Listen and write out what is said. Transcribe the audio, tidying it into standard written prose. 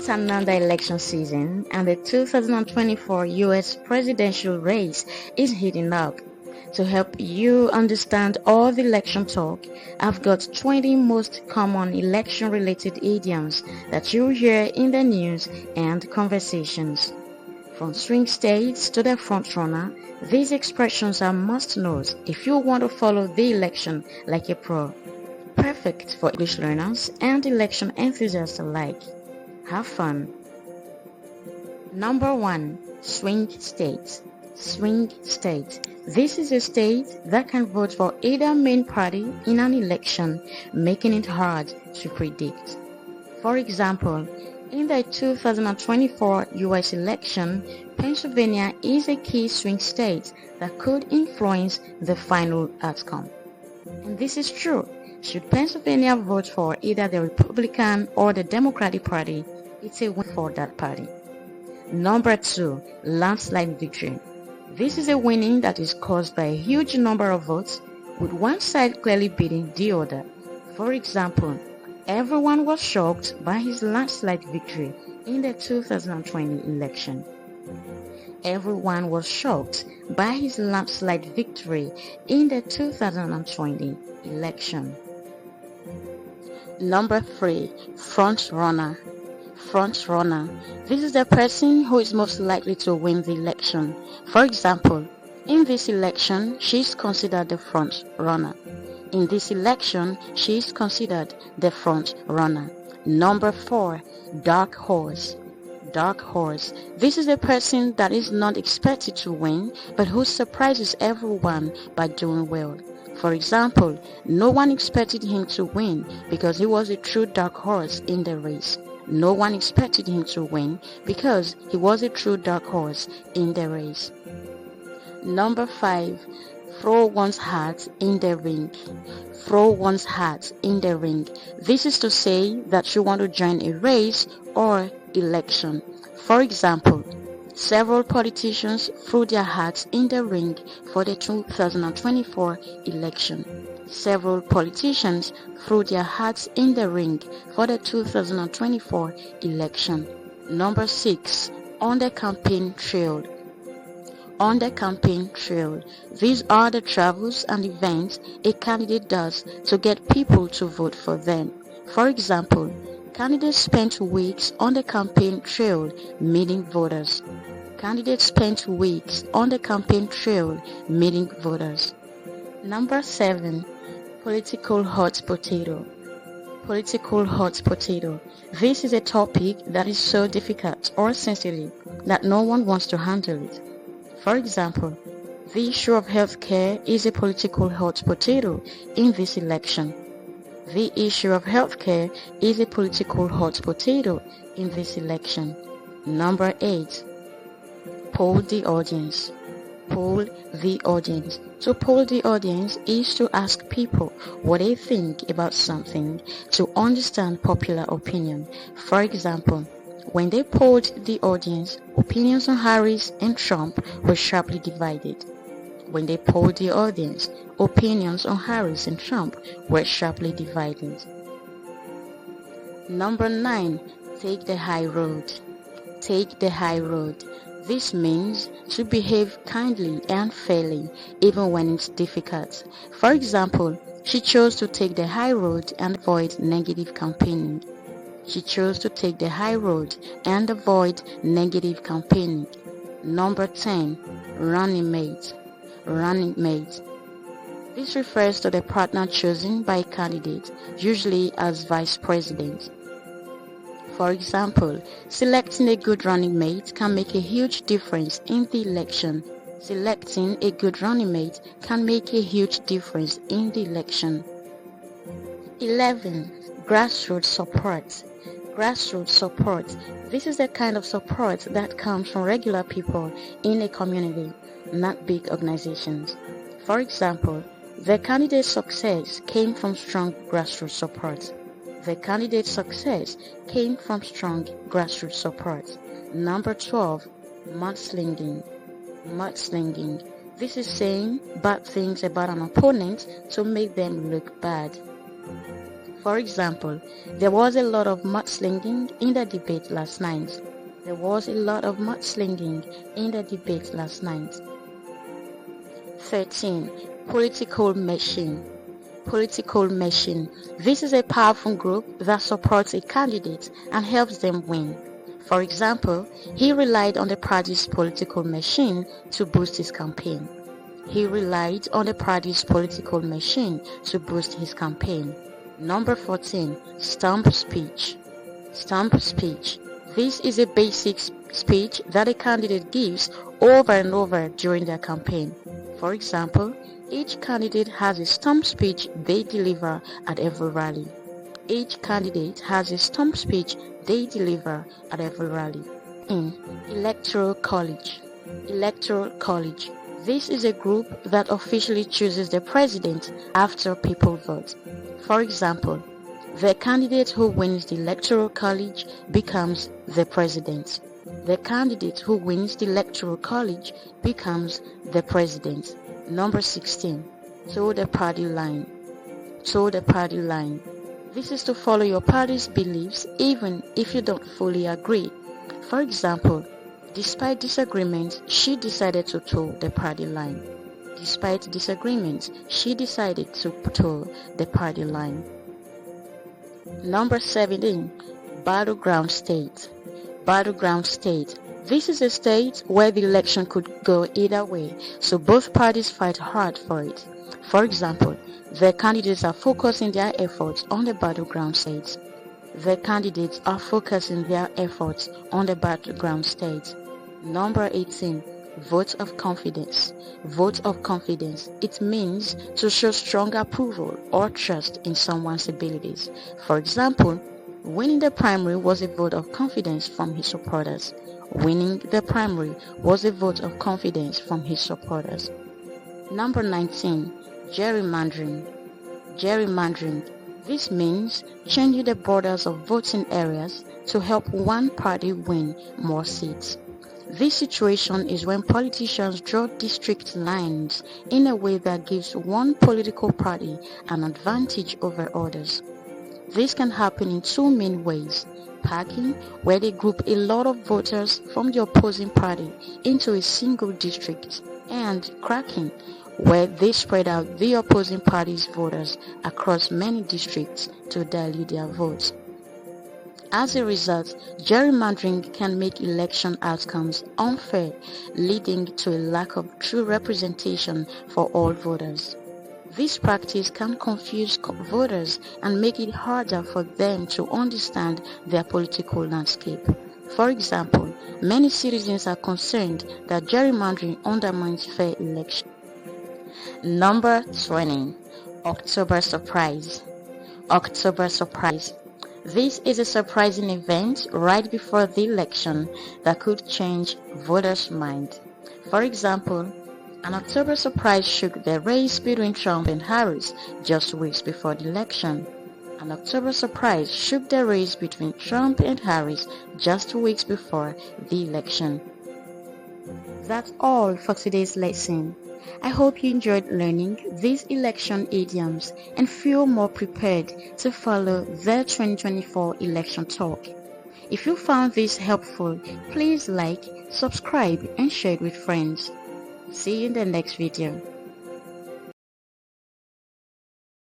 It's another election season, and the 2024 US presidential race is heating up. To help you understand all the election talk, I've got 20 most common election-related idioms that you'll hear in the news and conversations. From swing states to the frontrunner, these expressions are must-knows if you want to follow the election like a pro. Perfect for English learners and election enthusiasts alike. Have fun. Number 1. Swing state. Swing state. This is a state that can vote for either main party in an election, making it hard to predict. For example, in the 2024 US election, Pennsylvania is a key swing state that could influence the final outcome. And this is true. Should Pennsylvania vote for either the Republican or the Democratic Party, it's a win for that party. Number 2. Landslide victory. This is a winning that is caused by a huge number of votes, with one side clearly beating the other. For example, everyone was shocked by his landslide victory in the 2020 election. Everyone was shocked by his landslide victory in the 2020 election. Number 3. Front runner. Front runner. This is the person who is most likely to win the election. For example, in this election, she is considered the front runner. In this election, she is considered the front runner. Number 4. Dark horse. Dark horse. This is a person that is not expected to win, but who surprises everyone by doing well. For example, no one expected him to win because he was a true dark horse in the race. No one expected him to win because he was a true dark horse in the race. Number 5. Throw one's hat in the ring. Throw one's hat in the ring. This is to say that you want to join a race or election. For example, several politicians threw their hats in the ring for the 2024 election. Several politicians threw their hats in the ring for the 2024 election. Number 6. On the campaign trail. On the campaign trail. These are the travels and events a candidate does to get people to vote for them. For example, candidates spent weeks on the campaign trail meeting voters. Candidates spent weeks on the campaign trail meeting voters. Number 7. Political hot potato. Political hot potato. This is a topic that is so difficult or sensitive that no one wants to handle it. For example, the issue of healthcare is a political hot potato in this election. The issue of healthcare is a political hot potato in this election. Number 8. Poll the audience. Poll the audience. To poll the audience is to ask people what they think about something to understand popular opinion. For example, when they polled the audience, opinions on Harris and Trump were sharply divided. When they polled the audience, opinions on Harris and Trump were sharply divided. Number 9. Take the high road. Take the high road. This means to behave kindly and fairly even when it's difficult. For example, she chose to take the high road and avoid negative campaigning. She chose to take the high road and avoid negative campaigning. Number 10. Running mate. Running mate. This refers to the partner chosen by a candidate, usually as vice president. For example, selecting a good running mate can make a huge difference in the election. Selecting a good running mate can make a huge difference in the election. 11. Grassroots support. Grassroots support. This is the kind of support that comes from regular people in a community, not big organizations. For example, the candidate's success came from strong grassroots support. The candidate's success came from strong grassroots support. Number 12. Mudslinging. Mudslinging. This is saying bad things about an opponent to make them look bad. For example, there was a lot of mudslinging in the debate last night. There was a lot of mudslinging in the debate last night. 13. Political machine. Political machine. This is a powerful group that supports a candidate and helps them win. For example, he relied on the party's political machine to boost his campaign. He relied on the party's political machine to boost his campaign. Number 14. Stump speech. Stump speech. This is a basic speech that a candidate gives over and over during their campaign. For example, each candidate has a stump speech they deliver at every rally. Each candidate has a stump speech they deliver at every rally. In Electoral College. Electoral College. This is a group that officially chooses the president after people vote. For example, the candidate who wins the Electoral College becomes the president. The candidate who wins the Electoral College becomes the president. Number 16. Toe the party line. Toe the party line. This is to follow your party's beliefs even if you don't fully agree. For example, despite disagreements, she decided to toe the party line. Despite disagreements, she decided to toe the party line. Number 17. Battleground State. Battleground State. This is a state where the election could go either way, so both parties fight hard for it. For example, the candidates are focusing their efforts on the battleground states. The candidates are focusing their efforts on the battleground states. Number 18. Vote of confidence. Vote of confidence. It means to show strong approval or trust in someone's abilities. For example, winning the primary was a vote of confidence from his supporters. Winning the primary was a vote of confidence from his supporters. Number 19. Gerrymandering. Gerrymandering. This means changing the borders of voting areas to help one party win more seats. This situation is when politicians draw district lines in a way that gives one political party an advantage over others. This can happen in two main ways: packing, where they group a lot of voters from the opposing party into a single district, and cracking, where they spread out the opposing party's voters across many districts to dilute their votes. As a result, gerrymandering can make election outcomes unfair, leading to a lack of true representation for all voters. This practice can confuse voters and make it harder for them to understand their political landscape. For example, many citizens are concerned that gerrymandering undermines fair election. Number 20. October Surprise. October Surprise. This is a surprising event right before the election that could change voters' minds. For example, an October surprise shook the race between Trump and Harris just weeks before the election. An October surprise shook the race between Trump and Harris just 2 weeks before the election. That's all for today's lesson. I hope you enjoyed learning these election idioms and feel more prepared to follow the 2024 election talk. If you found this helpful, please like, subscribe, and share it with friends. See you in the next video.